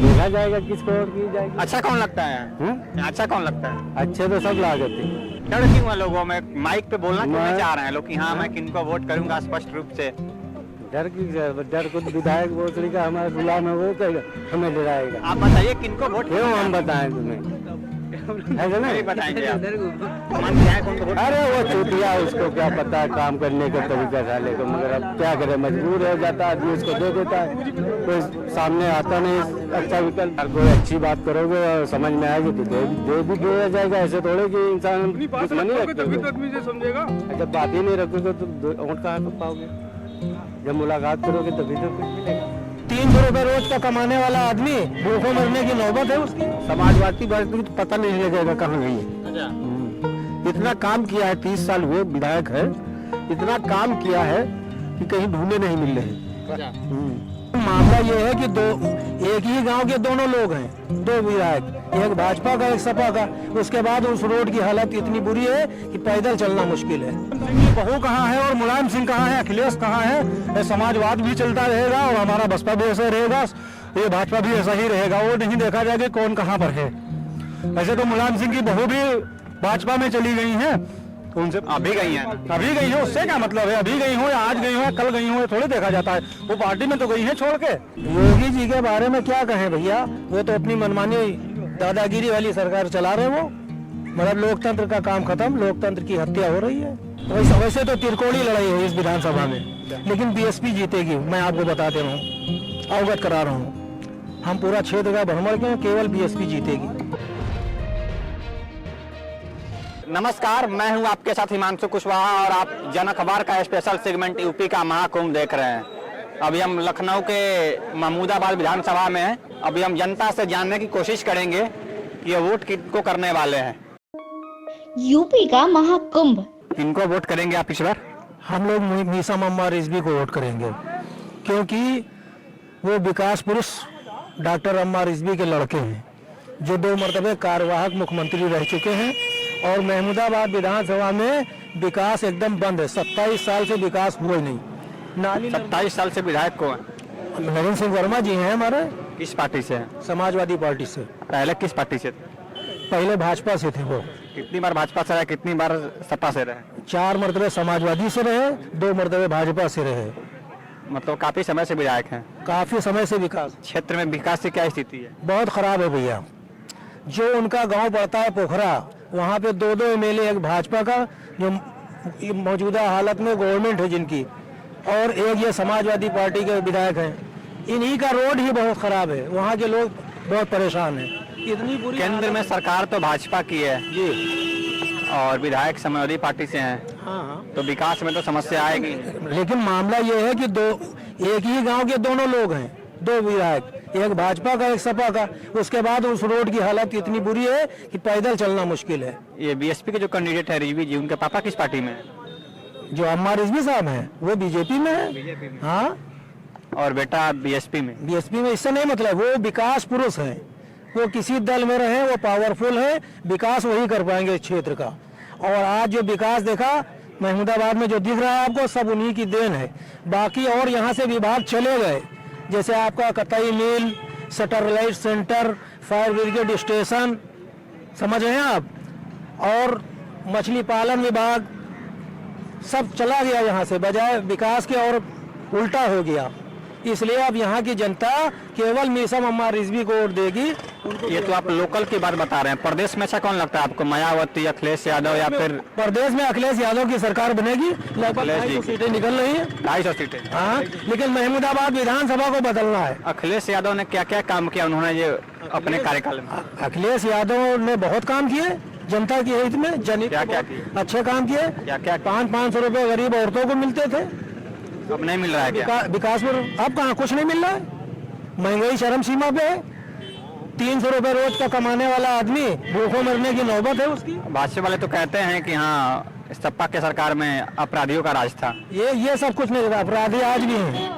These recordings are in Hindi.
देखा जाएगा किसको वोट की जाएगी। अच्छा कौन लगता है? अच्छा कौन लगता है? अच्छे तो सब लागत है। डर क्यों है लोगों में? माइक पे बोलना क्यों नहीं चाह रहे हैं लोग कि हाँ मैं किनको वोट करूंगा स्पष्ट रूप से? डर को विधायक वोट का हमारा गुलाम है, वो कहेगा हमें डराएगा। आप बताइए किनको वोट क्यों हम बताएं तुम्हें? ऐसा नहीं नहीं बताएंगे आप। मान के आए कौन को वोट? अरे वो चूतिया, उसको क्या पता है काम करने का तरीका साले को, मगर अब क्या करे, मजबूर हो जाता है आदमी, उसको दे देता है। कोई सामने आता नहीं अच्छा विकल्प। कोई अच्छी बात करोगे और समझ में आएगी तो दे भी दिया जाएगा। ऐसे थोड़े कि इंसान दुश्मनी रखोगे, समझेगा। जब बात ही नहीं रखोगे तो वोट कहाँ कर पाओगे? जब मुलाकात करोगे तभी तो कुछ मिलेगा। 300 रुपए रोज का कमाने वाला आदमी भूखों मरने की नौबत है उसकी। समाजवादी पार्टी तो पता नहीं लगेगा कहाँ गई है। इतना काम किया है, 30 साल हुए विधायक है, इतना काम किया है कि कहीं ढूंढे नहीं मिल रहे। मामला ये है कि एक ही गांव के दोनों लोग हैं, दो विधायक, एक भाजपा का एक सपा का। उसके बाद उस रोड की हालत इतनी बुरी है कि पैदल चलना मुश्किल है। बहू कहाँ है और मुलायम सिंह कहाँ है, अखिलेश कहाँ है? समाजवाद भी चलता रहेगा और हमारा बसपा भी ऐसा रहेगा, ये भाजपा भी ऐसा ही रहेगा। वो नहीं देखा जाएगा कौन कहाँ पर है। ऐसे तो मुलायम सिंह की बहू भी भाजपा में चली गई है, उनसे अभी गई हैं। अभी गई हो उससे क्या मतलब है? अभी गई हो या आज गई हो या कल गई हो, थोड़ी देखा जाता है। वो पार्टी में तो गई है छोड़ के। योगी जी के बारे में क्या कहें भैया, वो तो अपनी मनमानी दादागिरी वाली सरकार चला रहे। वो मतलब लोकतंत्र का काम खत्म, लोकतंत्र की हत्या हो रही है। वैसे तो तिरकोड़ी लड़ाई है इस विधानसभा में, लेकिन बीएसपी जीतेगी, मैं आपको बताते रहा हूँ, अवगत करा रहा हूँ। हम पूरा क्षेत्र का भ्रमण के, केवल बीएसपी जीतेगी। नमस्कार, मैं हूं आपके साथ हिमांशु कुशवाहा और आप जन अखबार का स्पेशल सेगमेंट यूपी का महाकुंभ देख रहे हैं। अभी हम लखनऊ के महमूदाबाद विधानसभा में हैं। अभी हम जनता से जानने की कोशिश करेंगे कि ये वोट किनको करने वाले हैं। यूपी का महाकुंभ किनको वोट करेंगे आप इस बार? हम लोग मीसा मम्मा रिजवी को वोट करेंगे, क्योंकि वो विकास पुरुष डॉक्टर अम्मा रिजवी के लड़के हैं, जो 2 मरतबे कार्यवाहक मुख्यमंत्री रह चुके हैं। और महमूदाबाद विधानसभा में विकास एकदम बंद है। 27 साल से विकास हुआ ही नहीं। नाली 27 साल से विधायक को नरेंद्र सिंह वर्मा जी हैं हमारे। किस पार्टी से हैं? समाजवादी पार्टी से। पहले किस पार्टी से? पहले भाजपा से थे वो। कितनी बार भाजपा से रहे, कितनी बार सपा से रहे? 4 मरतबे समाजवादी से रहे, 2 मरतबे भाजपा से रहे। मतलब काफी समय से विधायक हैं। काफी समय से विकास क्षेत्र में विकास की क्या स्थिति है? बहुत खराब है भैया। जो उनका गांव पड़ता है पोखरा, वहाँ पे 2 एमएलए, एक भाजपा का जो मौजूदा हालत में गवर्नमेंट है जिनकी, और एक ये समाजवादी पार्टी के विधायक हैं। इन्हीं का रोड ही बहुत खराब है, वहाँ के लोग बहुत परेशान हैं। इतनी बुरी केंद्र में सरकार तो भाजपा की है जी, और विधायक समाजवादी पार्टी से हैं, हाँ, तो विकास में तो समस्या आएगी। लेकिन मामला ये है कि एक ही गांव के दोनों लोग हैं, 2 विधायक, एक भाजपा का एक सपा का। उसके बाद उस रोड की हालत इतनी बुरी है कि पैदल चलना मुश्किल है। ये बीएसपी के जो कैंडिडेट है रिजवी जी, उनके पापा किस पार्टी में है? जो अम्मा रिजवी साहब हैं वो बीजेपी में है। हाँ, और बेटा बीएसपी में। बीएसपी में इससे नहीं मतलब, वो विकास पुरुष हैं, वो किसी दल में रहे, वो पावरफुल है, विकास वही कर पाएंगे क्षेत्र का। और आज जो विकास देखा महमूदाबाद में जो दिख रहा है आपको, सब उन्हीं की देन है। बाकी और यहाँ से विभाग चले गए, जैसे आपका कतई mill, satellite centre, fire brigade station, समझ रहे हैं आप, और मछली पालन विभाग, सब चला गया यहाँ से, बजाय विकास के और उल्टा हो गया। इसलिए अब यहाँ की जनता केवल मीसा मम्मा रिजवी को वोट देगी। ये तो आप लोकल की बात बता रहे हैं। प्रदेश में अच्छा कौन लगता है आपको, मायावती, अखिलेश यादव या फिर? प्रदेश में अखिलेश यादव की सरकार बनेगी। लगभग 250 सीटें निकल रही है। 250 सीटें। हाँ, लेकिन महमूदाबाद विधानसभा को बदलना है। अखिलेश यादव ने क्या क्या काम किया उन्होंने ये अपने कार्यकाल में? अखिलेश यादव ने बहुत काम किए जनता के हित में, क्या अच्छे काम किए। क्या 500 रुपए गरीब औरतों को मिलते थे, अब नहीं मिल रहा है क्या? विकास पर अब कहाँ कुछ नहीं मिल रहा है। महंगाई चरम सीमा पे है। 300 रुपए रोज का कमाने वाला आदमी भूखों मरने की नौबत है उसकी। भाजपा वाले तो कहते हैं कि हाँ सपा के सरकार में अपराधियों का राज था। ये सब कुछ नहीं था। अपराधी आज भी हैं,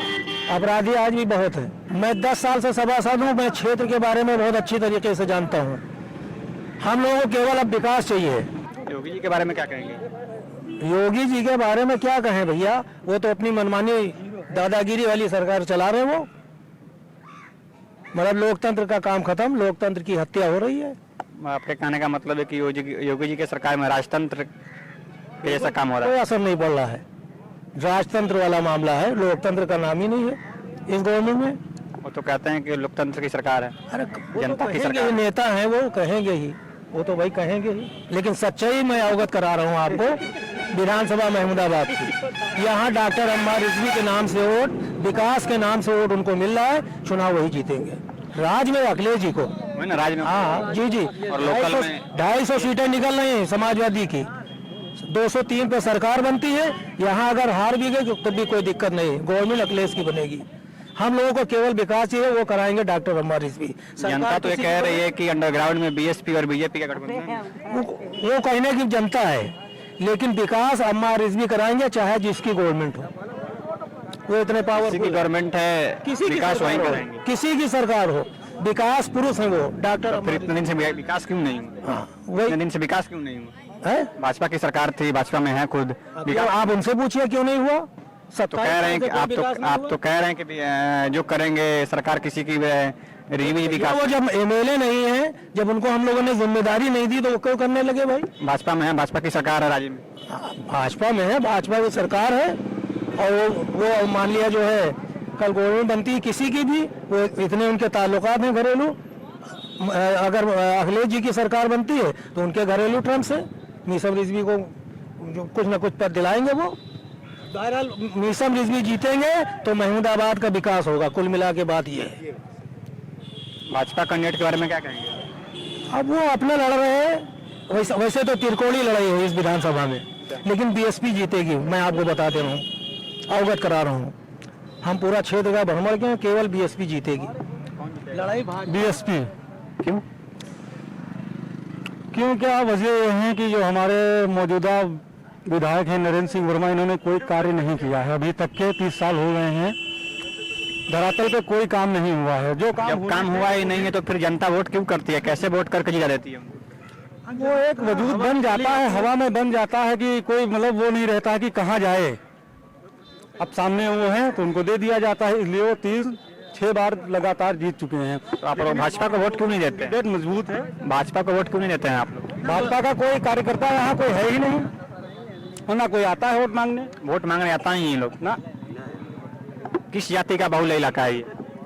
अपराधी आज भी बहुत है। मैं 10 साल से सभासद हूँ, मैं क्षेत्र के बारे में बहुत अच्छी तरीके से जानता हूँ। हम लोगों को केवल अब विकास चाहिए। योगी जी के बारे में क्या कहेंगे? योगी जी के बारे में क्या कहें भैया, वो तो अपनी मनमानी दादागिरी वाली सरकार चला रहे। वो मतलब लोकतंत्र का काम खत्म, लोकतंत्र की हत्या हो रही है। आपके कहने का मतलब है कि योगी जी के सरकार में राजतंत्र के जैसा काम हो रहा कोई है। असर नहीं पड़ रहा है, राजतंत्र वाला मामला है, लोकतंत्र का नाम ही नहीं है इस गवर्नमेंट में। वो तो कहते हैं कि लोकतंत्र की सरकार है, अरे वो जनता तो की कहेंगे सरकार। ही, नेता हैं वो कहेंगे ही, वो तो भाई कहेंगे ही, लेकिन सच्चाई मैं अवगत करा रहा हूँ आपको। विधानसभा महमूदाबाद की, यहाँ डॉक्टर अम्मार रिजवी के नाम से वोट, विकास के नाम से वोट उनको मिल रहा है, चुनाव वही जीतेंगे। राज में अखिलेश जी को, वही ना राज में। हाँ जी जी, और लोकल में 250 सीटें निकल रही हैं समाजवादी की, 203 पे सरकार बनती है। यहाँ अगर हार भी गई तो भी कोई दिक्कत नहीं, गवर्नमेंट अखिलेश की बनेगी। हम लोगों को केवल विकास ही है, वो कराएंगे डॉक्टर अम्मार रिजवी। जनता तो ये कह रही है कि अंडरग्राउंड में बीएसपी और बीजेपी का गठबंधन है। वो कहने की जनता है, लेकिन विकास अम्मार रिजवी कराएंगे चाहे जिसकी गवर्नमेंट हो। वो इतने किसी की पावरफुल, गवर्नमेंट है, किसी की विकास वहीं सरकार हो, करेंगे। किसी की सरकार हो, विकास पुरुष है वो डॉक्टर फिर इतने दिन से विकास क्यों नहीं हुआ? हाँ, इतने वही दिन से विकास क्यों नहीं हुआ? है। भाजपा की सरकार थी, भाजपा में है खुद विकास। आप उनसे पूछिए क्यों नहीं हुआ। तो कह रहे हैं कि आप तो कह रहे हैं कि जो करेंगे सरकार किसी की रिव्यू विकास। वो जब एमएलए नहीं है, जब उनको हम लोगों ने जिम्मेदारी नहीं दी तो वो क्यों करने लगे भाई। भाजपा में है, भाजपा की सरकार है राज्य में। भाजपा में है, भाजपा की सरकार है, और वो मान लिया जो है कल गवर्नमेंट बनती है किसी की भी, वो इतने उनके ताल्लुकात हैं घरेलू। अगर अखिलेश जी की सरकार बनती है तो उनके घरेलू टर्म से मीसम रिजवी को जो कुछ न कुछ पद दिलाएंगे वो। बहरहाल मीसम रिजवी जीतेंगे तो महमूदाबाद का विकास होगा, कुल मिला के बात ये है। भाजपा कैंडिडेट के बारे में क्या कहेंगे? अब वो अपने लड़ रहे हैं, वैसे तो तिरकोड़ी लड़ाई है इस विधानसभा में, लेकिन बीएसपी जीतेगी, मैं आपको बता दे रहा हूँ, अवगत करा रहा हूँ। हम पूरा क्षेत्र का भ्रमण किए, केवल बीएसपी जीतेगी लड़ाई। बीएसपी क्यों? क्यों क्या वजह यह है कि जो हमारे मौजूदा विधायक हैं नरेंद्र सिंह वर्मा, इन्होंने कोई कार्य नहीं किया है अभी तक के 30 साल हो गए हैं, धरातल पे कोई काम नहीं हुआ है। जो जब काम हुआ ही नहीं है तो फिर जनता वोट क्यों करती है? कैसे वोट करके जिता देती है? वो एक वजूद बन जाता है, हवा में बन जाता है कि कोई मतलब वो नहीं रहता है कि कहाँ जाए। अब सामने वो है तो उनको दे दिया जाता है, इसलिए वो 3-6 बार लगातार जीत चुके हैं। तो आप लोग भाजपा को वोट क्यों नहीं देते? कैंडिडेट मजबूत है। भाजपा को वोट क्यों नहीं देते हैं आप लोग? भाजपा का कोई कार्यकर्ता यहाँ कोई है ही नहीं, और ना कोई आता है वोट मांगने। वोट मांगने आता ही ये लोग ना, किस जाति का बाहुल्य इलाका है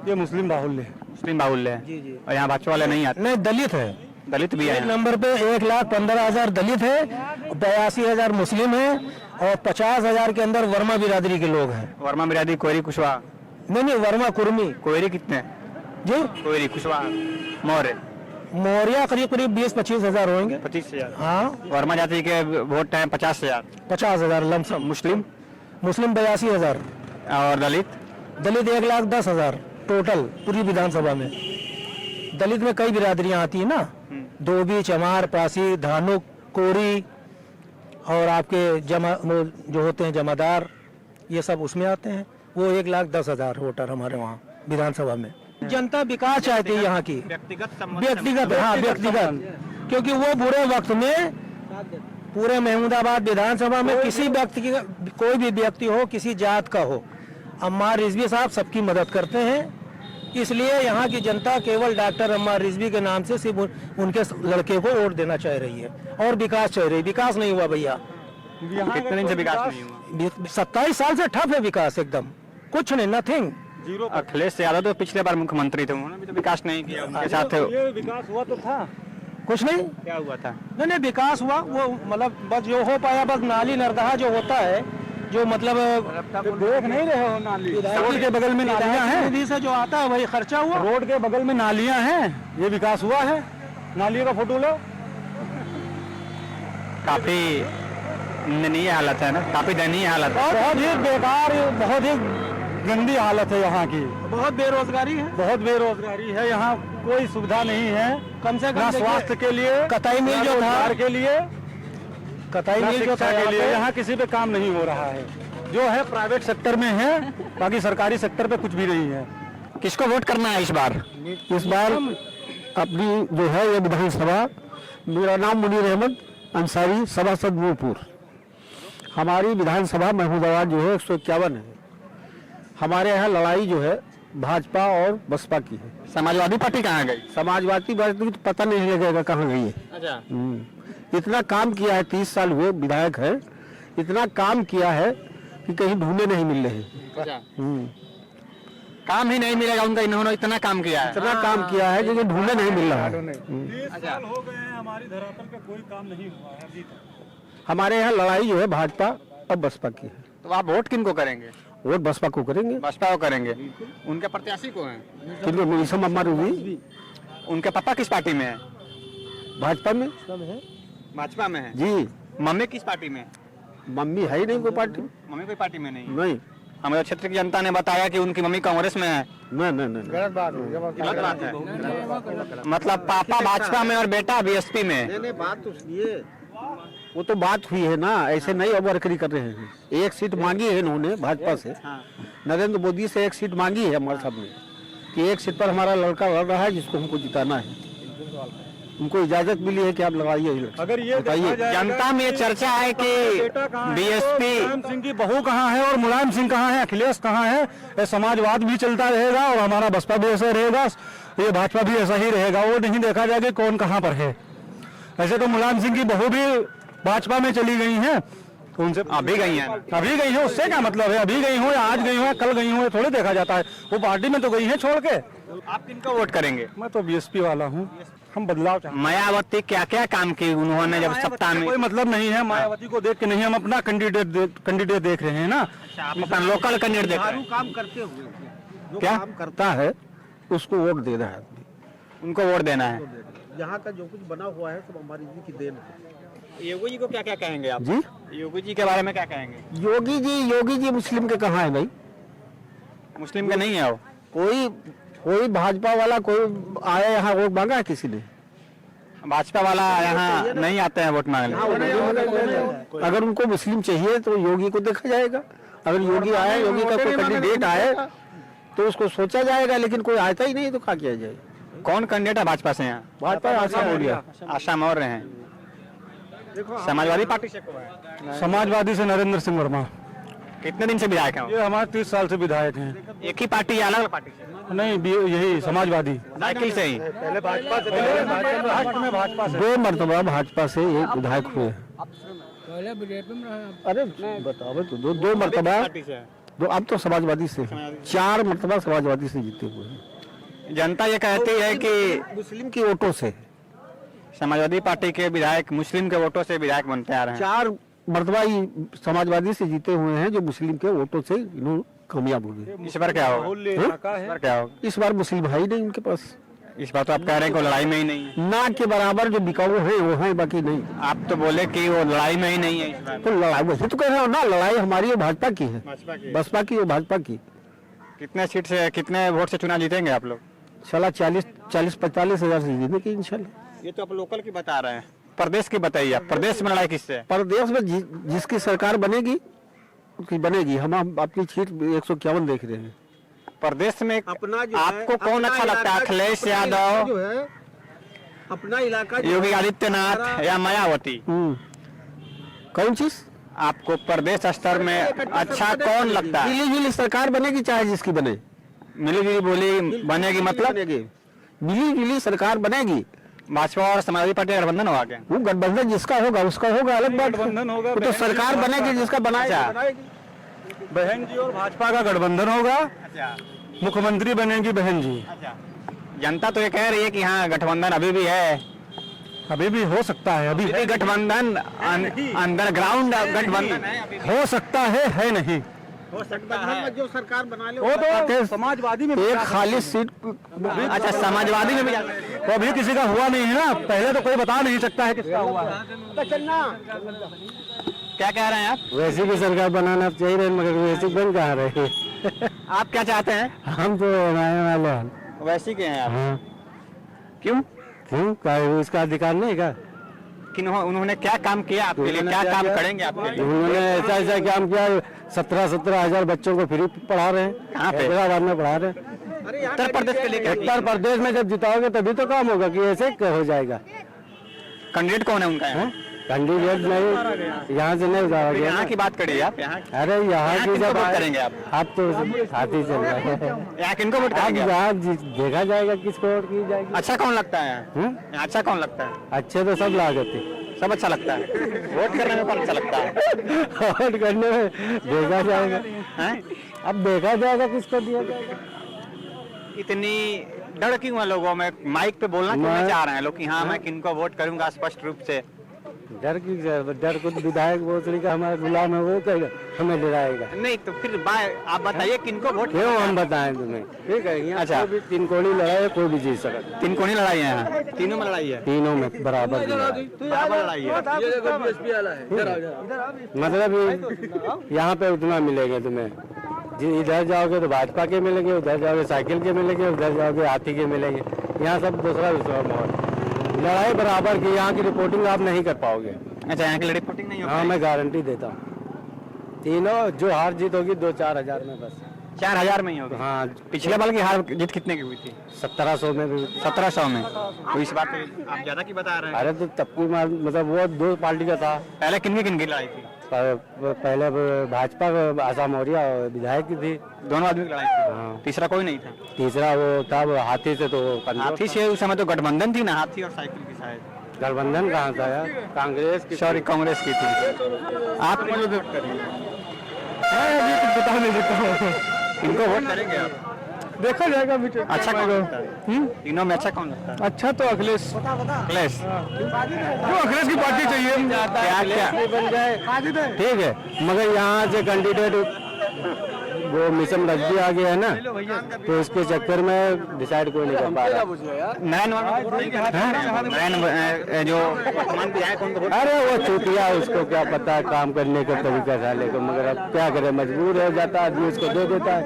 ये मुस्लिम बाहुल्य है। मुस्लिम बाहुल्य है। और यहाँ भाजपा वाले नहीं आते, नहीं, दलित है। दलित भी एक है। नंबर पे 1,15,000 दलित है, 82,000 मुस्लिम है, और 50,000 के अंदर वर्मा बिरादरी के लोग हैं। वर्मा बिरादरी, कोयरी, कुशवाहा। नहीं, वर्मा कुर्मी कोयरी कितने? जी, कोयरी, कुशवाहा, मौर्य मौर्य करीब 20-25 हजार होंगे। 25,000। हाँ, वर्मा जाति के वोट हैं 50,000। 50,000 लमसम। मुस्लिम मुस्लिम 82,000, और दलित दलित 1,10,000 टोटल पूरी विधानसभा में। दलित में कई बिरादरियां आती है ना, धोबी, चमार, पासी, धानुक, कोरी, और आपके वो जो होते हैं जमादार, ये सब उसमें आते हैं। वो 1,10,000 वोटर हमारे वहाँ विधानसभा में। जनता विकास चाहती है यहाँ की, व्यक्तिगत, हाँ व्यक्तिगत, क्योंकि वो बुरे वक्त में पूरे महमूदाबाद विधानसभा में किसी व्यक्ति की, कोई भी व्यक्ति हो, किसी जात का हो, अम्मार रिजवी साहब सबकी मदद करते हैं। इसलिए यहाँ की जनता केवल डॉक्टर अम्मार रिजवी के नाम से सिर्फ उनके लड़के को वोट देना चाह रही है, और विकास चाह रही है। विकास नहीं हुआ भैया, कितने दिन से विकास नहीं हुआ? 27 साल से ठप है विकास, एकदम कुछ नहीं, नथिंग। अखिलेश यादव तो पिछले बार मुख्यमंत्री थे, उन्होंने भी तो विकास नहीं किया। उनके साथ ये विकास हुआ तो था, कुछ नहीं। क्या हुआ था? नहीं, विकास हुआ, वो मतलब बस जो हो पाया, बस नाली नरदहा जो होता है, जो मतलब देख नहीं रहे हो नाली, रोड के बगल में नालियां हैं, निधि से जो आता है वही खर्चा हुआ। रोड के बगल में नालियां हैं, ये विकास हुआ है। नालियों का फोटो लो। काफी दयनीय हालत है ना, काफी दयनीय हालत है। बहुत ही बेकार, बहुत ही गंदी हालत है यहाँ की। बहुत बेरोजगारी है, बहुत बेरोजगारी है यहाँ, कोई सुविधा नहीं है, कम से ना कम स्वास्थ्य के लिए, कताई मिल जो था, रोजगार के लिए, कताई ना मिल जो शिक्षा था के लिए, यहाँ यहाँ किसी पे काम नहीं हो रहा है। जो है प्राइवेट सेक्टर में है, बाकी सरकारी सेक्टर पे कुछ भी नहीं है। किसको वोट करना है इस बार? इस बार अपनी जो है ये विधानसभा, मेरा नाम मुनीर अहमद अंसारी, सभासद नूरपुर। हमारी विधानसभा महमूदाबाद जो है 151 है। हमारे यहाँ लड़ाई जो है भाजपा और बसपा की है। समाजवादी पार्टी कहाँ गई? समाजवादी पार्टी तो पता नहीं लगेगा कहाँ गई है। अच्छा, इतना काम किया है, 30 साल हुए विधायक है, इतना काम किया है कि कहीं ढूंढे नहीं मिल रहे। अच्छा, काम ही नहीं मिलेगा उनका, इन्होंने इतना काम किया है। इतना काम किया है कि ढूंढे नहीं मिल रहा है। 30 साल हो गए हैं, हमारी धरातल पे कोई काम नहीं हुआ है अभी तक। हमारे यहाँ लड़ाई जो है भाजपा और बसपा की है। तो आप वोट किनको करेंगे? वोट बसपा को करेंगे। बसपा को करेंगे। उनके प्रत्याशी को हैं? किन्तु मुनीसा मम्मा रूबी उनके पापा किस पार्टी में है? भाजपा में भाजपा में है जी। मम्मी किस पार्टी में? मम्मी है ही नहीं कोई पार्टी। मम्मी कोई पार्टी में नहीं। नहीं हमारे क्षेत्र की जनता ने बताया कि उनकी मम्मी कांग्रेस में है। नहीं गलत बात है। मतलब पापा भाजपा में और बेटा बीएसपी में। नहीं बात तो सुनिए, वो तो बात हुई है ना, ऐसे नहीं अब वर्करी कर रहे हैं। एक सीट मांगी है इन्होंने भाजपा से, नरेंद्र मोदी से एक सीट मांगी है हमारे सामने कि एक सीट पर हमारा लड़का लड़ रहा है जिसको हमको जिताना है। उनको इजाजत मिली है कि आप लगाइए। अगर ये बताइए, जनता में ये चर्चा है कि बीएसपी मुलायम सिंह की बहू कहाँ है और मुलायम सिंह कहाँ है, अखिलेश कहाँ है। ये समाजवाद भी चलता रहेगा और हमारा बसपा भी ऐसा रहेगा, ये भाजपा भी ऐसा ही रहेगा। वो नहीं देखा जाएगा कौन कहाँ पर है। ऐसे तो मुलायम सिंह की बहू भी भाजपा में चली गई हैं, तो उनसे अभी गई है। अभी गई है, उससे क्या मतलब है? अभी गई हो या आज गई हो या कल गई हो, थोड़े देखा जाता है। वो पार्टी में तो गई है छोड़ के। आप किनको वोट करेंगे? मैं तो बीएसपी वाला हूँ, हम बदलाव चाहते हैं। मायावती क्या क्या काम की उन्होंने जब सत्ता में? कोई मतलब नहीं है मायावती को देख के, नहीं, हम अपना कैंडिडेट देख रहे हैं ना। आप अपना लोकल कैंडिडेट देख रहे हैं। काम करते हुए जो क्या काम करता है उसको वोट देना है आदमी। उनको वोट देना है। यहाँ का जो कुछ बना हुआ है सब हमारी जी की देन है। योगी जी को क्या क्या कहेंगे आप? जी योगी जी के बारे में क्या कहेंगे? योगी जी मुस्लिम के कहाँ है भाई? मुस्लिम के नहीं है वो। कोई भाजपा वाला कोई आया यहाँ वोट मांगा है किसी ने? भाजपा वाला यहाँ नहीं आते हैं वोट मांगने। अगर उनको मुस्लिम चाहिए तो योगी को देखा जाएगा। अगर योगी आया, योगी का कोई कैंडिडेट आए तो उसको सोचा जाएगा, लेकिन कोई आता ही नहीं तो क्या किया जाए? कौन कैंडिडेट है भाजपा से यहाँ? भाजपा आशा मौर्य। आशा मौर्य हैं। समाजवादी पार्टी से कौन है? समाजवादी से नरेंद्र सिंह वर्मा, कितने दिन से विधायक हैं? ये हमारे 30 साल से विधायक हैं। एक ही पार्टी या अलग अलग पार्टी से? नहीं, यही समाजवादी। साइकिल से ही? महाराष्ट्र में भाजपा से 2 मरतबा भाजपा से एक विधायक हुए। अरे बताओ तो 2 मरतबा, अब तो समाजवादी से 4 मरतबा समाजवादी से जीते हुए हैं। जनता ये कहती है कि मुस्लिम की वोटों से समाजवादी पार्टी के विधायक मुस्लिम के वोटों से विधायक बनते आ रहे हैं। 4 मरतबा ही समाजवादी से जीते हुए हैं, जो मुस्लिम के वोटों से इन्होंने कामयाब हो गए। इस बार क्या होगा? इस बार क्या होगा? इस बार मुस्लिम है ही नहीं उनके पास। इस बार तो आप कह रहे हैं कि लड़ाई में ही नहीं है। ना के बराबर जो बिकाऊ है वो है, बाकी नहीं। आप तो बोले कि वो लड़ाई में ही नहीं है इस बार। तो लड़ाई वही तो कह रहा हूँ ना, लड़ाई हमारी और भाजपा की है, बसपा की और भाजपा की। कितने सीट से, कितने वोट से चुनाव जीतेंगे आप लोग? साला 40-45 हजार से जीतने की इंशाल्लाह। ये तो आप लोकल की बता रहे हैं, प्रदेश की बताइए आप। प्रदेश में लड़ाई किससे है? प्रदेश में जिसकी सरकार बनेगी उसकी बनेगी। हम अपनी सीट 151 देख रहे हैं। प्रदेश में अपना जो आपको कौन अच्छा लगता है? अखिलेश यादव, जो है अपना इलाका, योगी आदित्यनाथ या मायावती? कौन चीज आपको प्रदेश स्तर में अच्छा कौन लगता है? मिली-जुली सरकार बनेगी, चाहे जिसकी बने। मिली-जुली बोली बनेगी मतलब? मिली-जुली सरकार बनेगी। भाजपा और समाजवादी पार्टी का गठबंधन होगा क्या? वो गठबंधन जिसका होगा उसका होगा, अलग बात। गठबंधन होगा, वो तो सरकार बनेगी जिसका बनाएगा। बहन जी और भाजपा का गठबंधन होगा। मुख्यमंत्री बनेगी बहन जी। जनता तो ये कह रही है कि हाँ गठबंधन अभी भी है, अभी भी हो सकता है, अभी अभी गठबंधन अंडरग्राउंड गठबंधन हो सकता है नहीं। हो सकता है। जो सरकार बना ले वो तो समाजवादी में एक खाली सीट। अच्छा, समाजवादी में भी वो अभी किसी का हुआ नहीं है ना, पहले तो कोई बता नहीं सकता है किसका हुआ है। क्या कह रहे हैं आप? वैसी भी सरकार बनाना चाहिए, मगर वैसी बन कहाँ रहे। आप क्या चाहते हैं? हम तो बनाने वाले हैं। वैसी के हैं आप? हाँ। क्यों? इसका अधिकार नहीं का? कि उन्होंने क्या काम किया आपके लिए, क्या काम करेंगे आपके लिए? उन्होंने ऐसा काम किया, 17 हजार बच्चों को फ्री पढ़ा रहे हैं। कहाँ पे? हैदराबाद में पढ़ा रहे हैं। उत्तर प्रदेश के लिए उत्तर प्रदेश में जब जिताओगे तभी तो काम होगा, कि ऐसे हो जाएगा। कैंडिडेट कौन है उनका यहाँ? कैंडिडेट नहीं, यहाँ से नहीं जाओगे। यहाँ की बात करिए आप, यहाँ अरे यहाँ की किनको जब वोट करेंगे आप? आप तो हाथी चल रहे हैं। यहाँ किनको वोट अब करेंगे आप? यहाँ देखा जाएगा किसको वोट की जाएगी। अच्छा कौन लगता है यहाँ? हम्म? यहाँ अच्छा कौन लगता है? अच्छे तो सब लागते सब अच्छा लगता है। वोट करने में कौन अच्छा लगता है? वोट करने में देखा जाएगा। हैं? अब देखा जाएगा किसको दिया जाएगा। इतनी डर क्यों है लोगों में? माइक पे बोलना क्यों नहीं चाह रहे हैं लोग कि हाँ मैं किनको वोट करूंगा स्पष्ट रूप से? डर की डर को विधायक बोतरी का हमारा गुलाम है, वो कहेगा हमें डराएगा। नहीं तो फिर आप बताइए किनको वोट क्यों हम बताएं तुम्हें? ठीक है, यहाँ अच्छा। कोई भी तीन कोणी लड़ाई है, कोई भी जीत सकता। तीन कोनी लड़ाई है यहाँ, तीनों में लड़ाई है, तीनों में बराबर की लड़ाई। बराबर लड़ाई है। मतलब यहाँ पे उतना मिलेंगे तुम्हें, इधर जाओगे तो भाजपा के मिलेंगे, उधर जाओगे साइकिल के मिलेंगे, उधर जाओगे हाथी के मिलेंगे। यहाँ सब दूसरा माहौल, लड़ाई बराबर की। यहाँ की रिपोर्टिंग आप नहीं कर पाओगे। अच्छा यहाँ की रिपोर्टिंग नहीं हो हाँ, पाई? मैं गारंटी देता हूँ। तीनों जो हार जीत होगी 2-4 हजार में बस। 4000 में ही होगा। हाँ, पिछले बार की हार जीत कितने की हुई थी? 1700 में भी। 1700 में। तो इस बात पे आप ज्यादा की बता रहे हैं। अरे तो तब मतलब वो दो पार्टी का था। पहले किन की लड़ाई थी? पहले भाजपा आशा मौर्य विधायक की थी। दोनों आदमी की लड़ाई थी। हाँ। तीसरा कोई नहीं था। तीसरा वो था वो हाथी से, तो हाथी से उस समय तो गठबंधन थी ना, हाथी और साइकिल की शायद। गठबंधन कहाँ था यार? कांग्रेस की। सॉरी कांग्रेस की थी। आप मुझे वोट करिए। बता नहीं देता हूँ, इनको वोट करेंगे आप? देखा जाएगा। अच्छा कौन लगता है? तीनों में अच्छा कौन लगता है? अच्छा तो अखिलेश, अखिलेश। क्यों अखिलेश की पार्टी चाहिए। क्या बन जाए ठीक है, मगर यहाँ से कैंडिडेट वो मिशन नजदी आ गया है ना, तो इसके चक्कर में डिसाइड कोई नहीं कर पा रहा। नयन जो वर्तमान विधायक उनको वोट- अरे वो चूतिया, उसको क्या पता है काम करने का तरीका साले को, मगर अब क्या करे, मजबूर हो जाता आदमी, उसको दे देता है।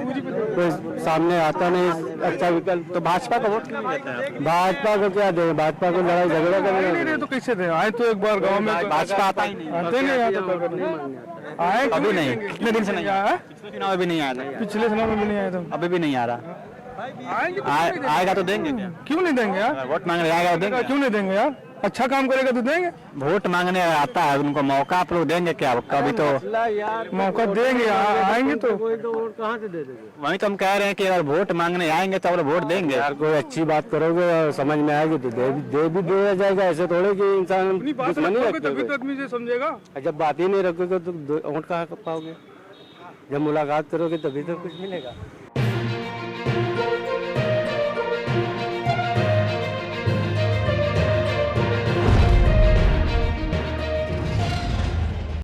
तो सामने आता नहीं अच्छा विकल्प। तो भाजपा को वोट क्यों नहीं देते हैं? भाजपा को क्या दे, भाजपा को लड़ाई झगड़ा करेगा। तो कैसे थे? आए तो एक बार गांव में, भाजपा आता ही नहीं। आते नहीं आते तो आए अभी नहीं, कितने दिन से नहीं आया? पिछले चुनाव में भी नहीं आया था। पिछले चुनाव में भी नहीं आए तो अभी भी नहीं आ रहा। आएगा तो देंगे क्या? क्यों नहीं देंगे यार? वोट मांगने आएगा तो देंगे? क्यों नहीं देंगे यार? अच्छा काम करेगा तो देंगे। वोट मांगने आता है, उनको मौका आप लोग देंगे क्या? कभी तो मौका देंगे, आएंगे तो कहाँ से दे देंगे? वही तो हम कह रहे हैं कि अगर वोट मांगने आएंगे तो आप लोग वोट देंगे। यार कोई अच्छी बात करोगे और समझ में आएगी तो दे भी दिया जाएगा। ऐसे थोड़े कि इंसान दुश्मनी रखोगे। आदमी से समझेगा। जब बात ही नहीं रखोगे तो वोट कहाँ कर पाओगे? जब मुलाकात करोगे तभी तो कुछ मिलेगा।